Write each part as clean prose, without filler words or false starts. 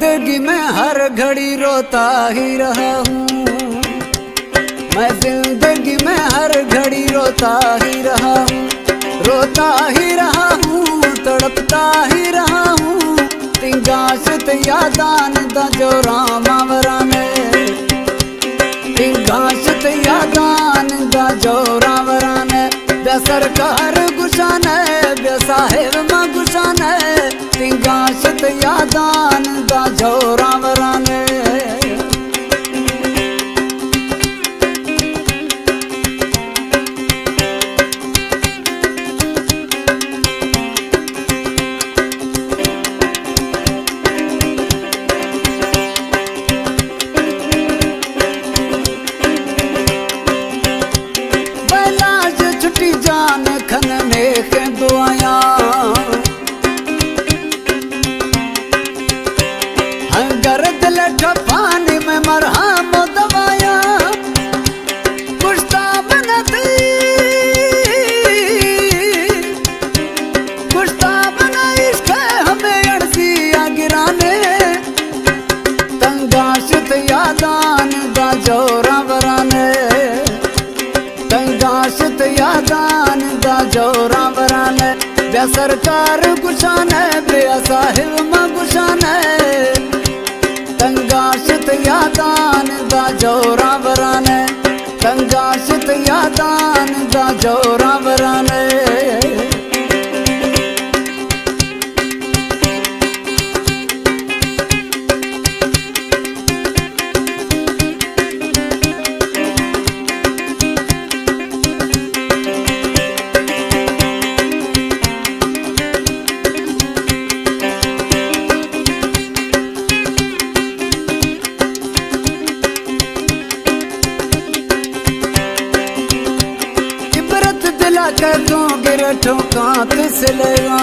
जिंदगी में हर घड़ी रोता ही रहा हूँ। मैं जिंदगी में हर घड़ी रोता ही रहा हूँ, रोता ही रहा हूँ, तड़पता ही रहा हूँ। तिंगाशत यादान दा जो रामावरा ने, तिंगाशत यादान दा जो रामावरा ने। ब्या सरकार गुशान है, ब्या साहेब मां गुशान है। तिंगाशत यादान दा जो रामावरा ने। जान खन नेक दुआया हंगर दिल ठपानी में मरहम दवाया। कुश्ता बनती कुश्ता बना इसके हमें अड़सिया गिराने। तंगाशत यादान दा जोरा बराने, तंगाशत यादान दा जोरा बराने। ब्या सरकार गुशान है, ब्या साहिब मां गुशान है। तंगाशत यादान दा जोरा बराने, तंगाशत यादान दा जोरा बराने। कर दूं गिरठों कांत सिलेगा,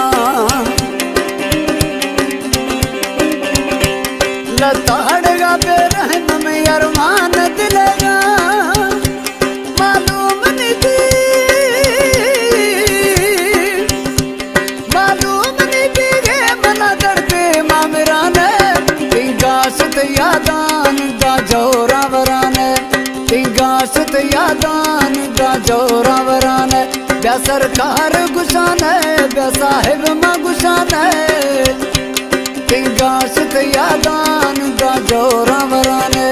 लताड़गा बेरहम में अरमान दिलेगा। मालूम नहीं थी, मालूम नहीं थी गे मना दर्दे मामरा ने। तिंगाशत यादान दा जोरा बराने, तिंगाशत यादान दा जोरा बराने। ब्या सरकार गुशान है, ब्या साहिब मां गुशान है। तिंगाशत यादान दा जोरा बराने।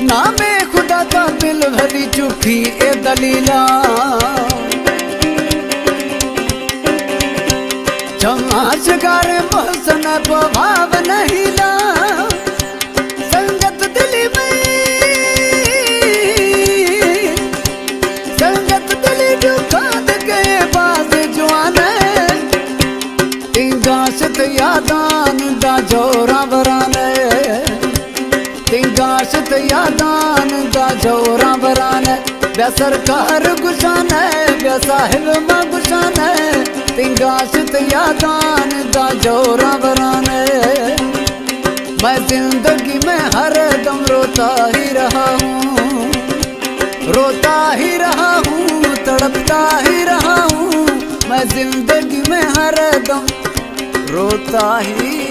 नामे खुदा का दिल भरी चुकी ए दलीला। चमाशगार मोहसन प्रभाव नहीं ला। संगत दिली में, संगत दिली जो खाद के बाज जुआन है। तिंगाशत यादान दा जोरा बराने, तिंगाशत यादान दा जोरा बराने। ब्या सरकार गुशान है, ब्या साहिब मां गुशान है। तिंगाशत यादान दा जोरा बराने। मैं जिंदगी में हर दम रोता ही रहा हूँ, रोता ही रहा हूँ, तड़पता ही रहा हूँ। मैं जिंदगी में हर दम रोता ही